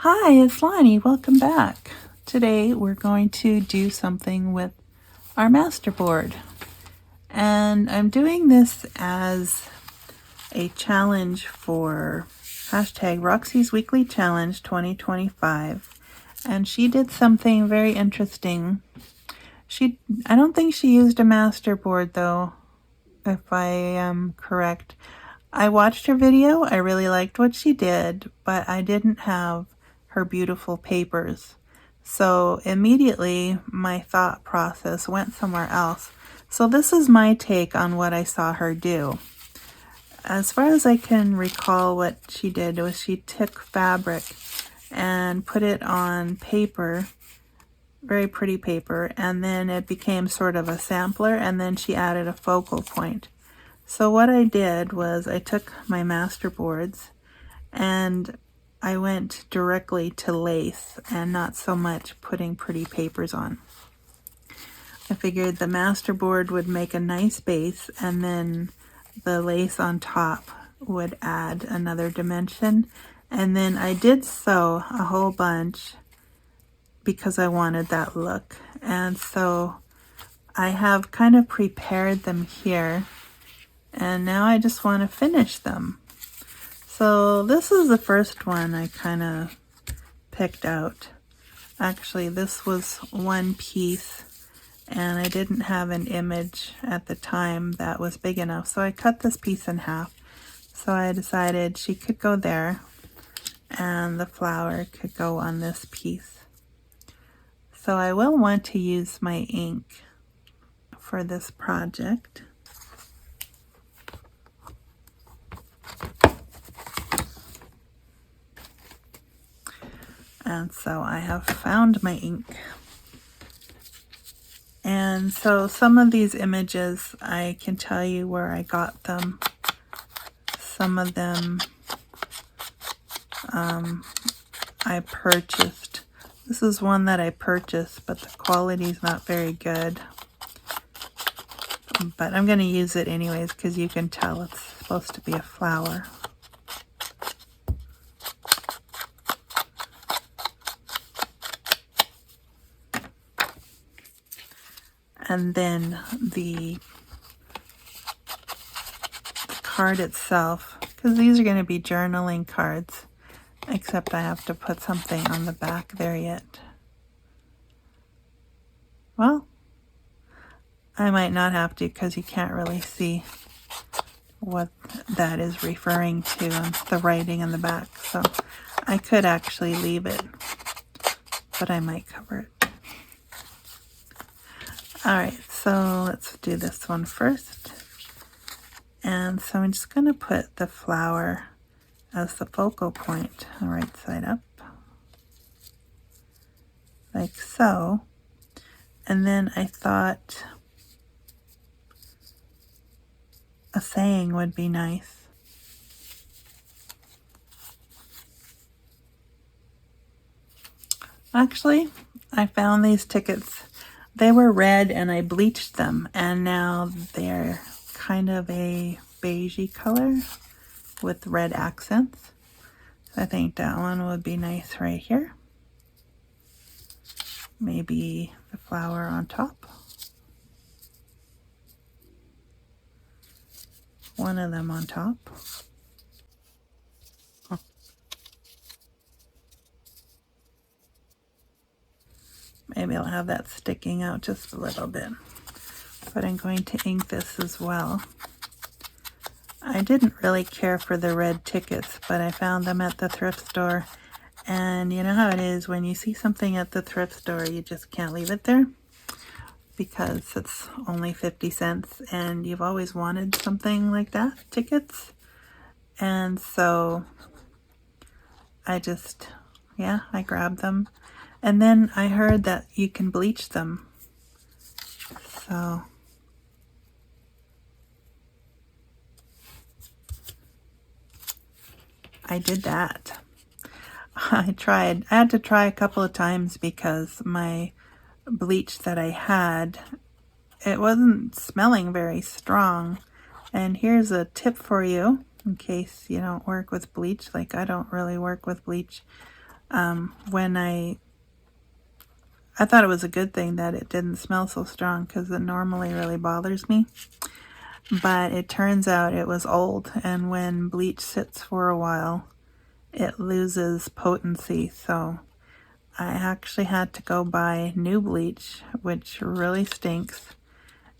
Hi, it's Lonnie. Welcome back. Today we're going to do something with our masterboard. And I'm doing this as a challenge for hashtag Roxy's Weekly Challenge 2025. And she did something very interesting. I don't think she used a masterboard though, if I am correct. I watched her video. I really liked what she did, but I didn't have her beautiful papers. So immediately my thought process went somewhere else. So this is my take on what I saw her do. As far as I can recall, what she did was she took fabric and put it on paper, very pretty paper, and then it became sort of a sampler, and then she added a focal point. So what I did was I took my master boards and I went directly to lace and not so much putting pretty papers on. I figured the master board would make a nice base, and then the lace on top would add another dimension. And then I did sew a whole bunch because I wanted that look. And so I have kind of prepared them here. And now I just want to finish them. So this is the first one I kind of picked out. Actually, this was one piece and I didn't have an image at the time that was big enough. So I cut this piece in half. So I decided she could go there and the flower could go on this piece. So I will want to use my ink for this project. And so I have found my ink. And so some of these images, I can tell you where I got them. Some of them I purchased. This is one that I purchased, but the quality is not very good. But I'm going to use it anyways because you can tell it's supposed to be a flower. And then the card itself, because these are going to be journaling cards, except I have to put something on the back there yet. Well, I might not have to because you can't really see what that is referring to and the writing on the back. So I could actually leave it, but I might cover it. Alright, so let's do this one first. And so I'm just going to put the flower as the focal point, right side up, like so. And then I thought a saying would be nice. Actually, I found these tickets. They were red and I bleached them, and now they're kind of a beigey color with red accents. So I think that one would be nice right here. Maybe the flower on top. One of them on top. Maybe I'll have that sticking out just a little bit. But I'm going to ink this as well. I didn't really care for the red tickets, but I found them at the thrift store. And you know how it is, when you see something at the thrift store, you just can't leave it there because it's only 50 cents and you've always wanted something like that, tickets. And so I just, I grabbed them. And then I heard that you can bleach them. So I did that. I had to try a couple of times because my bleach that I had, it wasn't smelling very strong. And here's a tip for you in case you don't work with bleach, like I don't really work with bleach. When I thought it was a good thing that it didn't smell so strong, because it normally really bothers me. But it turns out it was old, and when bleach sits for a while, it loses potency. So I actually had to go buy new bleach, which really stinks,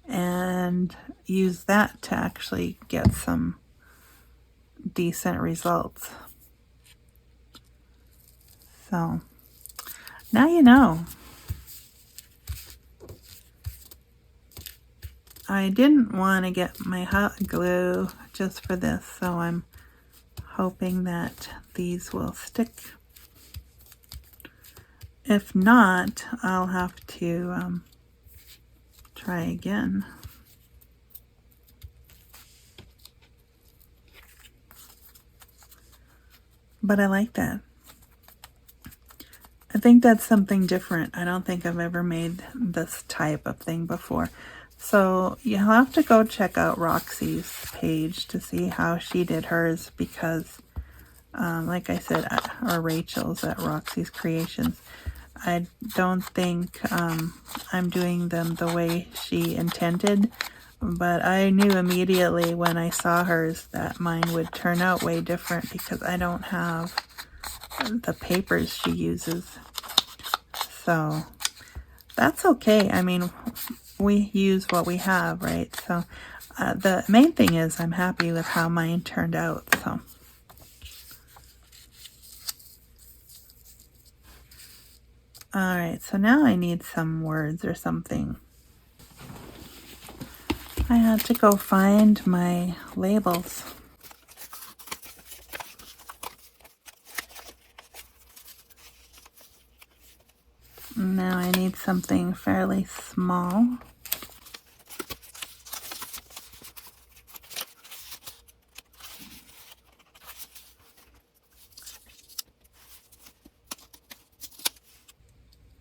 and use that to actually get some decent results. So now you know. I didn't want to get my hot glue just for this, so I'm hoping that these will stick. If not, I'll have to try again. But I like that. I think that's something different. I don't think I've ever made this type of thing before. So you'll have to go check out Roxy's page to see how she did hers, because like I said, or Rachel's at Roxy's Creations, I don't think I'm doing them the way she intended, but I knew immediately when I saw hers that mine would turn out way different, because I don't have the papers she uses. So that's okay. I mean, we use what we have, right? So the main thing is I'm happy with how mine turned out. So alright, so now I need some words or something. I had to go find my labels. Now I need something fairly small.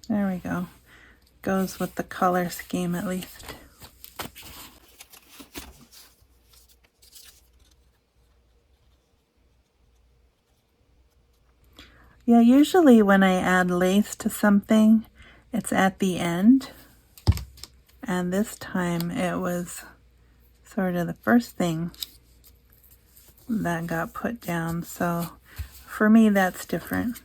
There we go. Goes with the color scheme at least. Yeah, usually when I add lace to something, it's at the end. And this time it was sort of the first thing that got put down. So for me, that's different.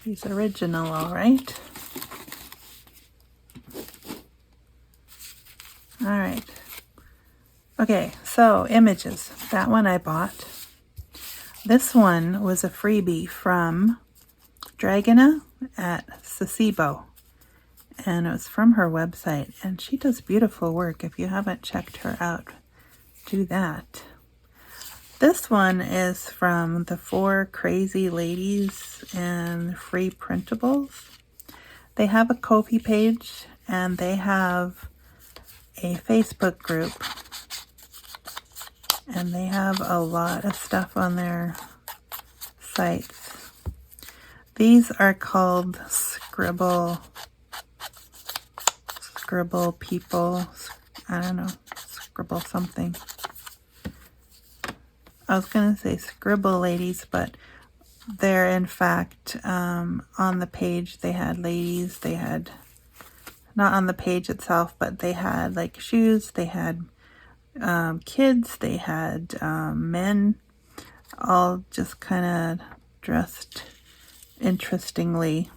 She's original, all right. All right. Okay, so images. That one I bought. This one was a freebie from Dragona at Saacibo, and it was from her website, and she does beautiful work. If you haven't checked her out, do that. This one is from the 4 Crazy Ladies and Free Printables. They have a Ko-fi page, and they have a Facebook group, and they have a lot of stuff on their sites. These are called Scribble people. I don't know, Scribble something. I was going to say Scribble Ladies, but they're in fact on the page they had ladies. They had, not on the page itself, but they had like shoes, they had kids, they had men, all just kind of dressed interestingly.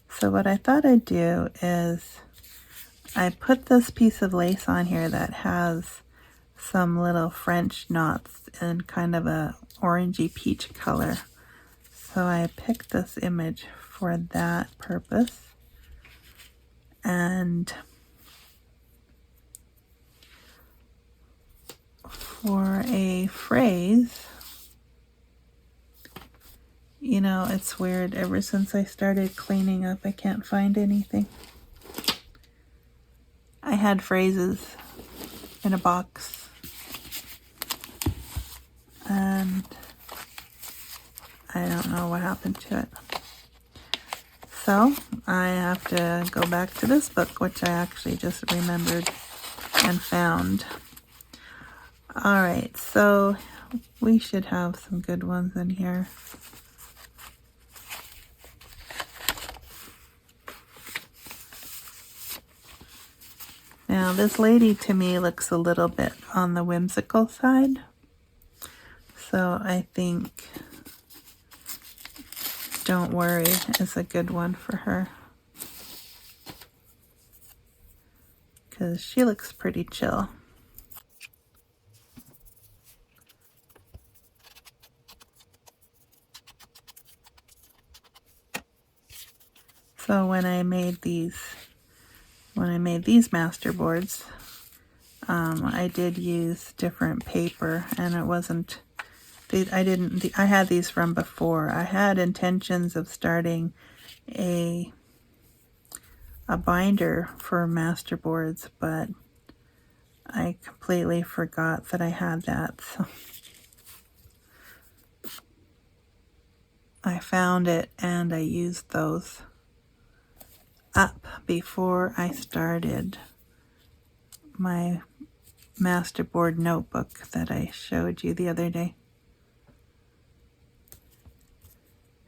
So what I thought I'd do is I put this piece of lace on here that has some little French knots in kind of a orangey peach color. So I picked this image for that purpose. And for a phrase, you know, it's weird. Ever since I started cleaning up, I can't find anything. I had phrases in a box, and I don't know what happened to it. So I have to go back to this book, which I actually just remembered and found. All right, so we should have some good ones in here. Now, this lady to me looks a little bit on the whimsical side. So I think Don't Worry is a good one for her, because she looks pretty chill. So when I made these masterboards, I did use different paper, and it wasn't, I had these from before. I had intentions of starting a binder for masterboards, but I completely forgot that I had that. So I found it and I used those up before I started my masterboard notebook that I showed you the other day.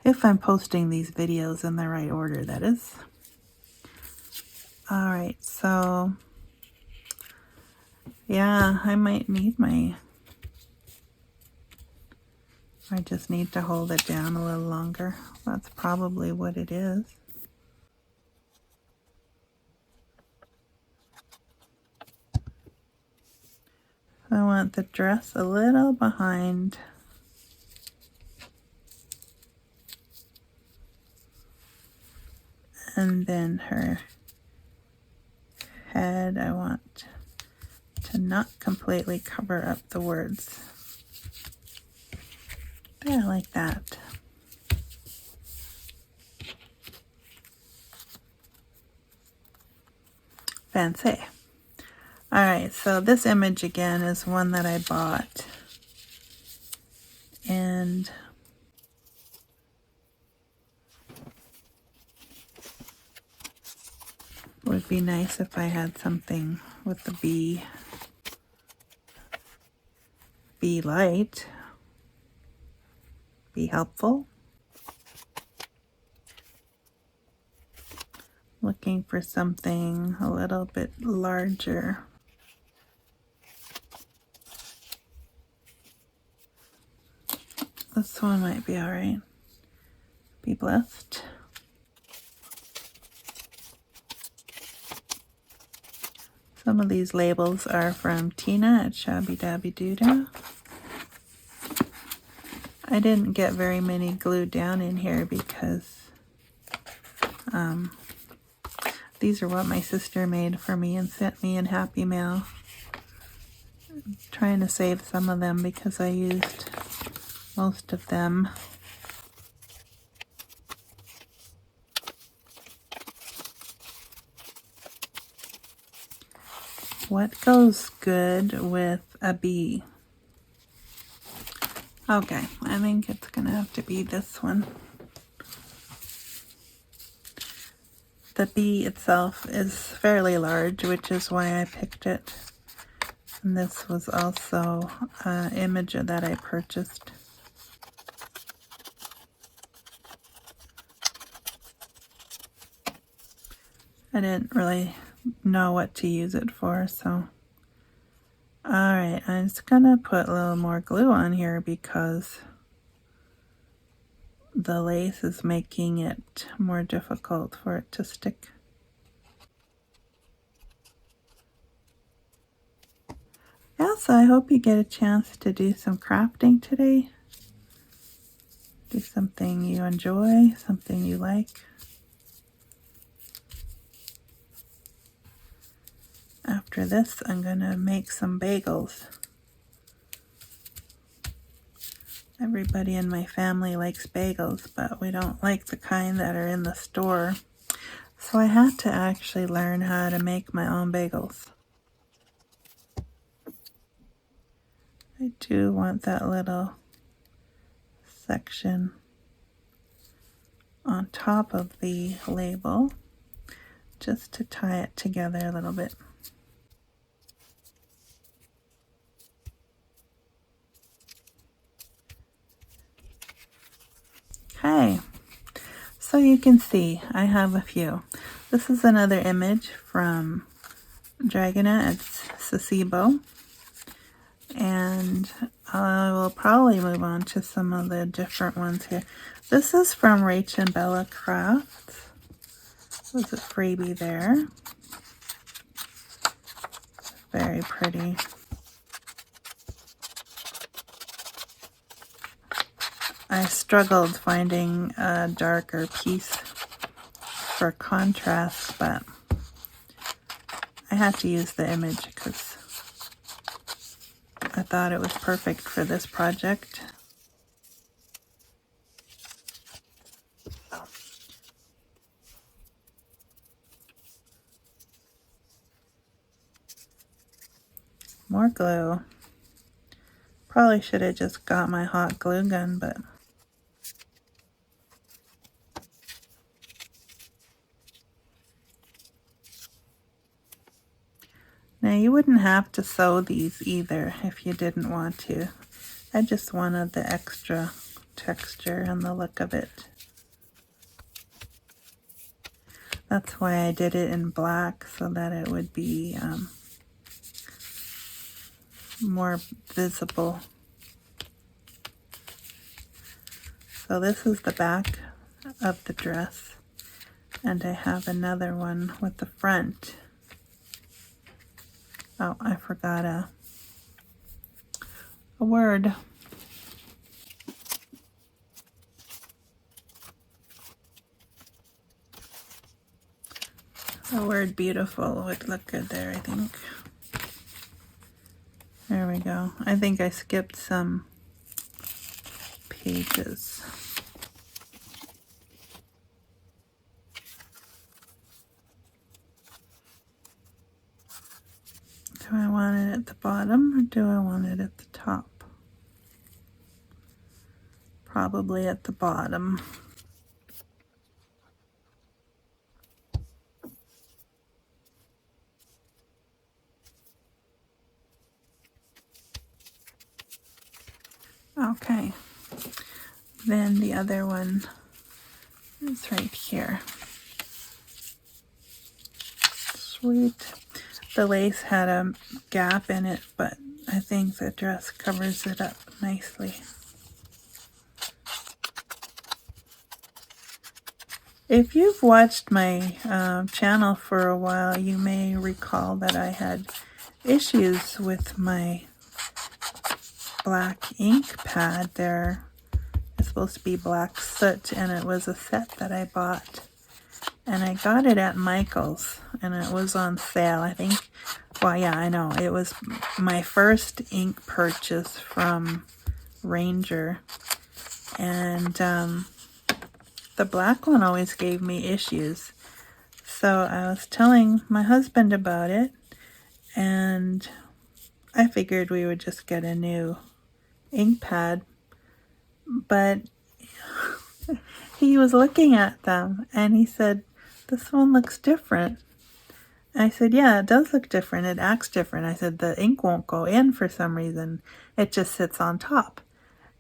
If I'm posting these videos in the right order, that is. Alright, so yeah, I might need I just need to hold it down a little longer. That's probably what it is. I want the dress a little behind. And then her head, I want to not completely cover up the words. There, like that. Fancy. Alright, so this image again is one that I bought. And it would be nice if I had something with the bee light. Be helpful. Looking for something a little bit larger. This one might be alright. Be blessed. Some of these labels are from Tina at Shabby Dabby Doodah. I didn't get very many glued down in here because these are what my sister made for me and sent me in Happy Mail. I'm trying to save some of them because I used most of them. What goes good with a bee? Okay, I think it's gonna have to be this one. The bee itself is fairly large, which is why I picked it. And this was also an image that I purchased. I didn't really know what to use it for, so. Alright, I'm just gonna put a little more glue on here because the lace is making it more difficult for it to stick. Yeah, so I hope you get a chance to do some crafting today. Do something you enjoy, something you like. After this, I'm gonna make some bagels. Everybody in my family likes bagels, but we don't like the kind that are in the store. So I had to actually learn how to make my own bagels. I do want that little section on top of the label just to tie it together a little bit. Okay, so you can see I have a few. This is another image from Dragonette. It's Saacibo. And I will probably move on to some of the different ones here. This is from Rach and Bella Crafts. There's a freebie there. Very pretty. I struggled finding a darker piece for contrast, but I had to use the image because I thought it was perfect for this project. More glue. Probably should have just got my hot glue gun, but now you wouldn't have to sew these either if you didn't want to. I just wanted the extra texture and the look of it. That's why I did it in black, so that it would be more visible. So this is the back of the dress, and I have another one with the front. Oh, I forgot a word. The word beautiful would look good there, I think. There we go. I think I skipped some pages. Do I want it at the bottom or do I want it at the top? Probably at the bottom. Okay. Then the other one is right here. Sweet. The lace had a gap in it, but I think the dress covers it up nicely. If you've watched my channel for a while, you may recall that I had issues with my black ink pad there. It's supposed to be black soot, and it was a set that I bought. And I got it at Michael's, and it was on sale, I think. Well, yeah, I know. It was my first ink purchase from Ranger. And the black one always gave me issues. So I was telling my husband about it, and I figured we would just get a new ink pad. But he was looking at them, and he said, "This one looks different." I said, "Yeah, it does look different. It acts different." I said, "The ink won't go in for some reason. It just sits on top."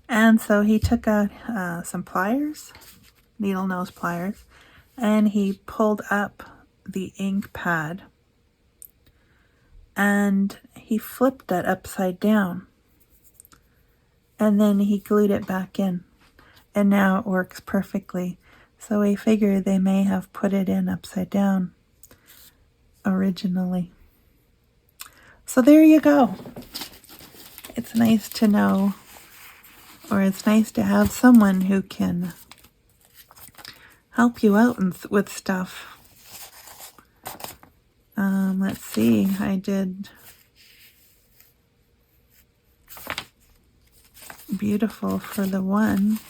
And so he took out some pliers, needle nose pliers, and he pulled up the ink pad, and he flipped that upside down, and then he glued it back in, and now it works perfectly. So we figure they may have put it in upside down originally. So there you go. It's nice to know, or it's nice to have someone who can help you out with stuff. Let's see, I did beautiful for the one.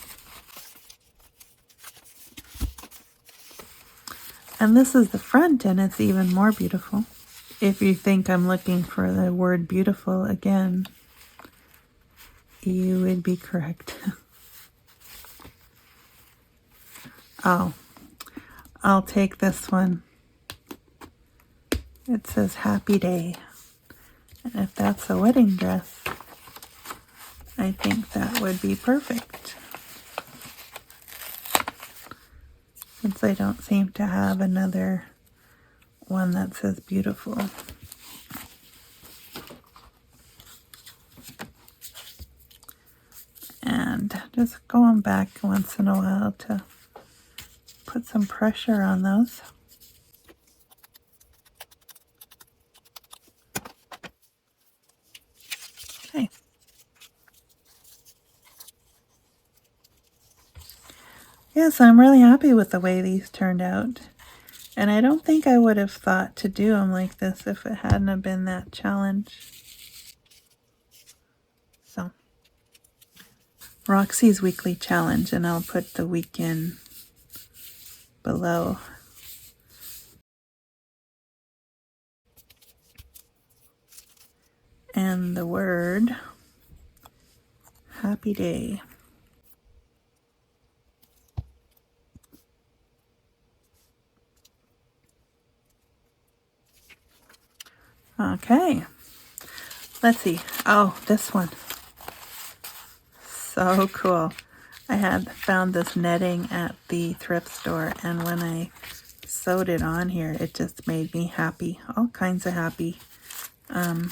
And this is the front, and it's even more beautiful. If you think I'm looking for the word beautiful again, you would be correct. Oh, I'll take this one. It says happy day. And if that's a wedding dress, I think that would be perfect. since I don't seem to have another one that says beautiful. And just going back once in a while to put some pressure on those. Okay. Yes, I'm really happy with the way these turned out. And I don't think I would have thought to do them like this if it hadn't have been that challenge. So, Roxy's weekly challenge, and I'll put the weekend below. And the word, happy day. Okay, let's see. Oh, this one. So cool. I had found this netting at the thrift store, and when I sewed it on here, it just made me happy. All kinds of happy. I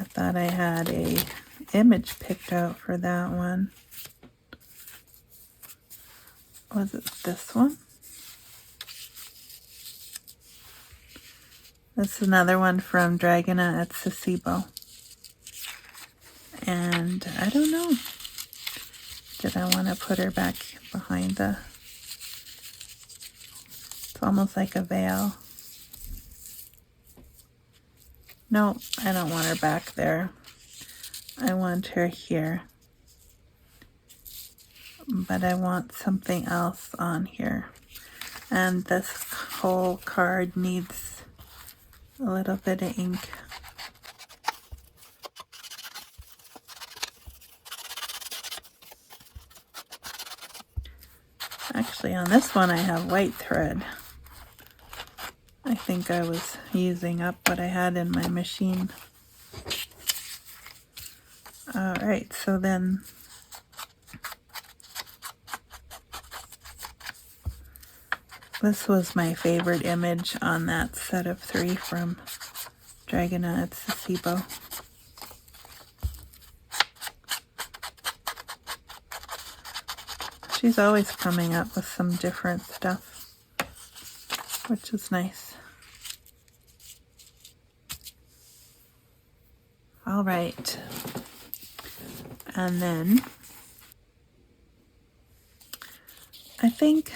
thought I had a image picked out for that one. Was it this one? This is another one from Dragona at Saacibo. And I don't know. Did I want to put her back behind the... It's almost like a veil. No, I don't want her back there. I want her here. But I want something else on here. And this whole card needs a little bit of ink. Actually, on this one I have white thread. I think I was using up what I had in my machine. Alright, so then this was my favorite image on that set of 3 from Dragona at Saacibo. She's always coming up with some different stuff, which is nice. All right. And then I think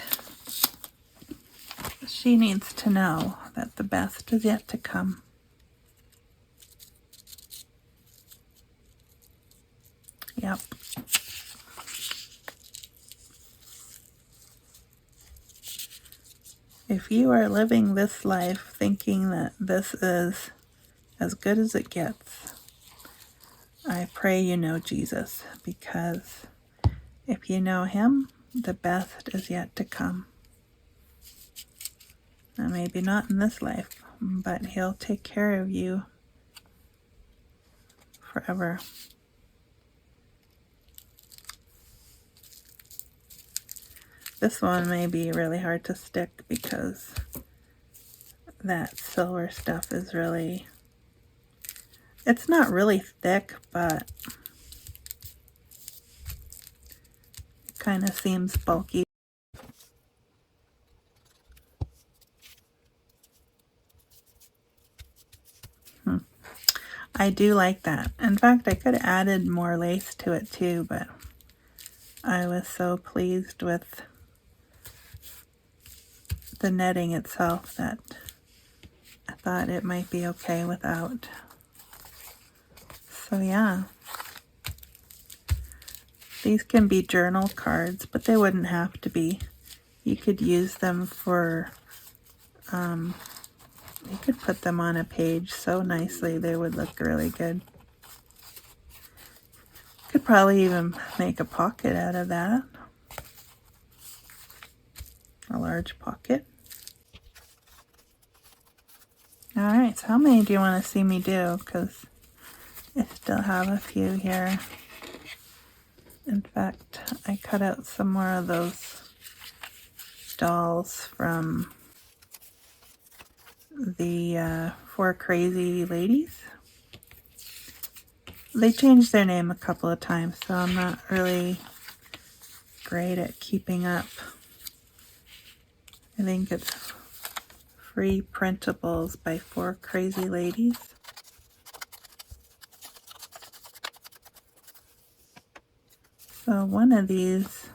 she needs to know that the best is yet to come. Yep. If you are living this life thinking that this is as good as it gets, I pray you know Jesus, because if you know him, the best is yet to come. And maybe not in this life, but he'll take care of you forever. This one may be really hard to stick because that silver stuff is really, it's not really thick, but it kind of seems bulky. I do like that. In fact, I could have added more lace to it too, but I was so pleased with the netting itself that I thought it might be okay without. So yeah, these can be journal cards, but they wouldn't have to be. You could use them for, you could put them on a page so nicely, they would look really good. Could probably even make a pocket out of that. A large pocket. Alright, so how many do you want to see me do? Because I still have a few here. In fact, I cut out some more of those dolls from the Four Crazy Ladies. They changed their name a couple of times, so I'm not really great at keeping up. I think it's Free Printables by Four Crazy Ladies. So one of these,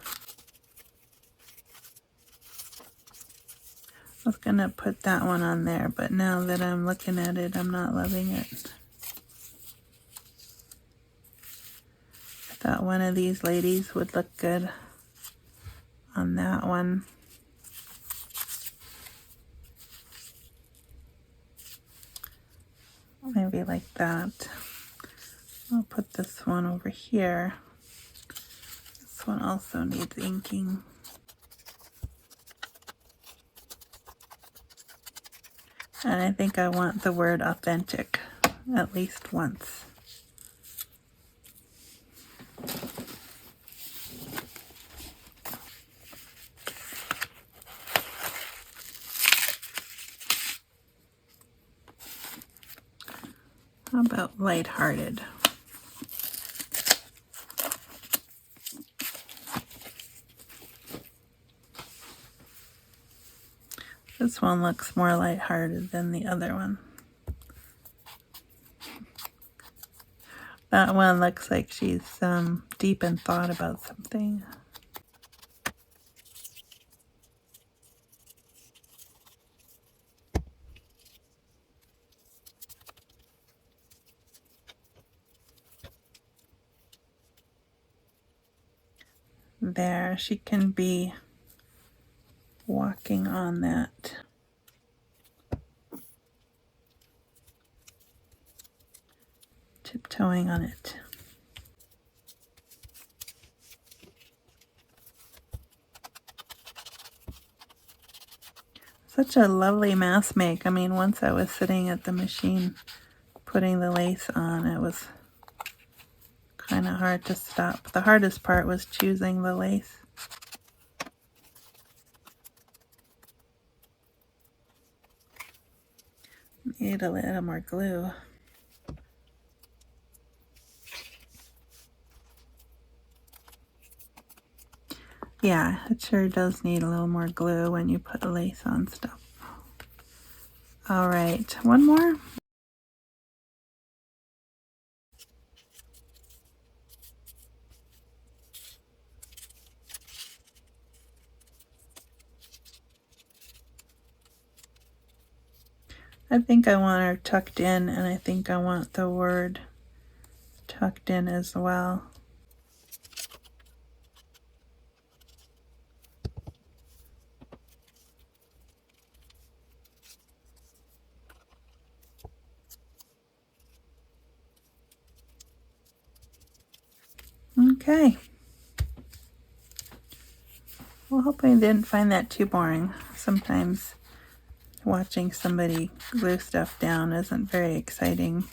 I was going to put that one on there, but now that I'm looking at it, I'm not loving it. I thought one of these ladies would look good on that one. Maybe like that. I'll put this one over here. This one also needs inking. And I think I want the word authentic at least once. How about lighthearted? This one looks more lighthearted than the other one. That one looks like she's deep in thought about something. There, she can be walking on that. Tiptoeing on it. Such a lovely mask make. I mean, once I was sitting at the machine putting the lace on, it was kind of hard to stop. The hardest part was choosing the lace. Need a little more glue. Yeah, it sure does need a little more glue when you put lace on stuff. All right, one more. I think I want her tucked in, and I think I want the word tucked in as well. Okay. Well, hopefully you didn't find that too boring. Sometimes watching somebody glue stuff down isn't very exciting.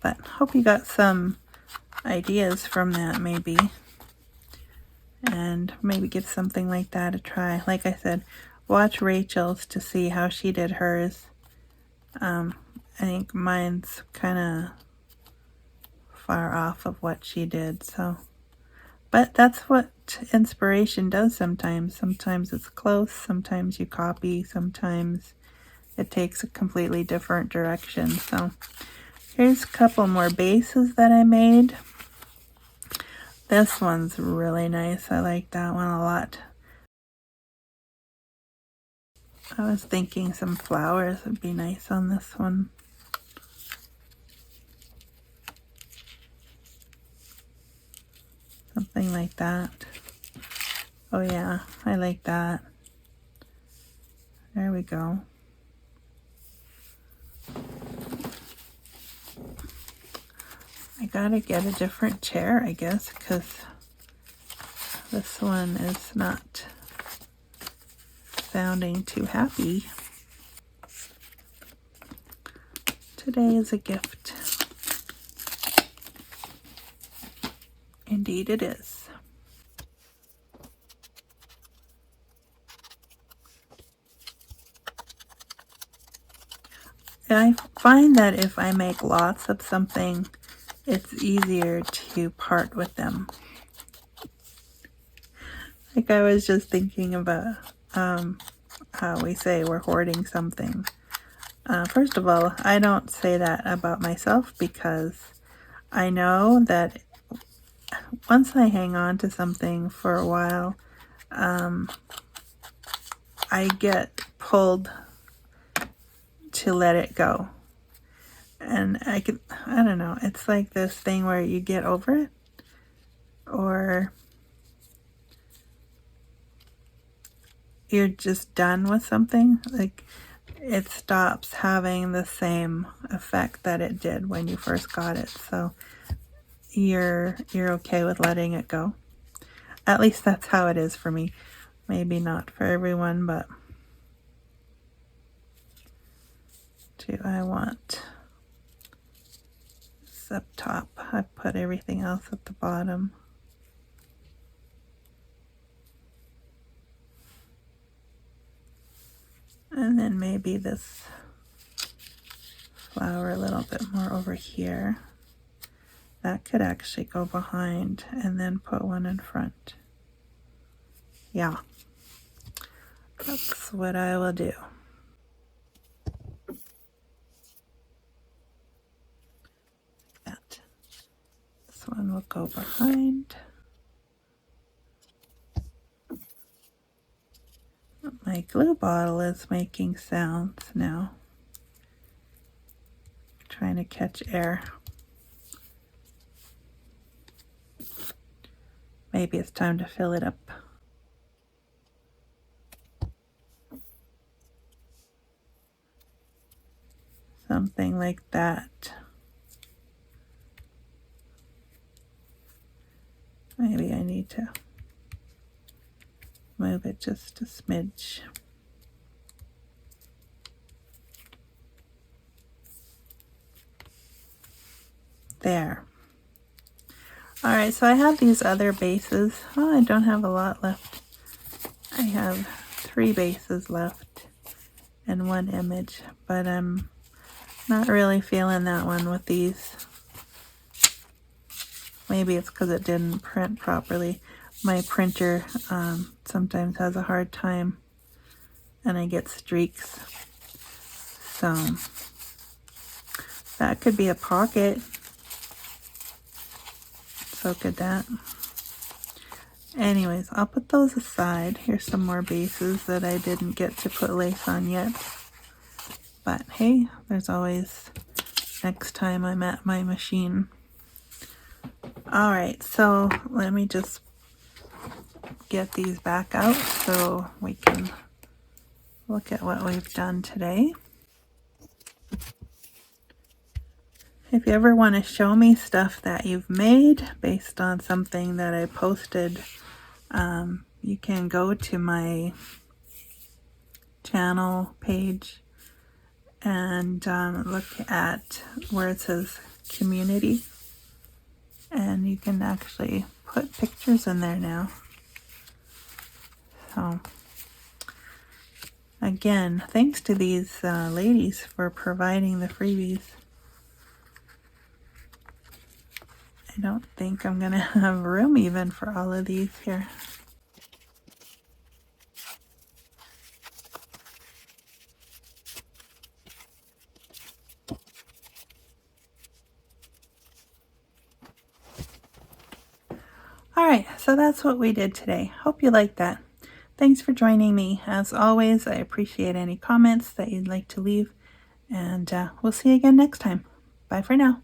But hope you got some ideas from that maybe. And maybe give something like that a try. Like I said, watch Rachel's to see how she did hers. I think mine's kind of far off of what she did, so. But that's what inspiration does sometimes. Sometimes it's close, sometimes you copy, sometimes it takes a completely different direction. So here's a couple more bases that I made. This one's really nice. I like that one a lot. I was thinking some flowers would be nice on this one. Something like that. Oh yeah, I like that. There we go. I gotta get a different chair, I guess, because this one is not sounding too happy. Today is a gift. Indeed it is. I find that if I make lots of something, it's easier to part with them. Like I was just thinking about how we say we're hoarding something. First of all, I don't say that about myself because I know that once I hang on to something for a while, I get pulled to let it go. And I don't know, it's like this thing where you get over it, or you're just done with something. Like it stops having the same effect that it did when you first got it. So you're okay with letting it go. At least that's how it is for me. Maybe not for everyone, but I want this up top. I put everything else at the bottom. And then maybe this flower a little bit more over here. That could actually go behind and then put one in front. Yeah, that's what I will do. That. This one will go behind. My glue bottle is making sounds now. Trying to catch air. Maybe it's time to fill it up. Something like that. Maybe I need to move it just a smidge. There. Alright, so I have these other bases. Oh, I don't have a lot left. I have 3 bases left and 1 image, but I'm not really feeling that one with these. Maybe it's because it didn't print properly. My printer sometimes has a hard time and I get streaks. So that could be a pocket. So could that. Anyways, I'll put those aside. Here's some more bases that I didn't get to put lace on yet. But hey, there's always next time I'm at my machine. Alright, so let me just get these back out so we can look at what we've done today. If you ever want to show me stuff that you've made based on something that I posted, you can go to my channel page and look at where it says community, and you can actually put pictures in there now. So again, thanks to these ladies for providing the freebies. I don't think I'm gonna have room even for all of these here. Alright, so that's what we did today. Hope you liked that. Thanks for joining me. As always, I appreciate any comments that you'd like to leave, and we'll see you again next time. Bye for now.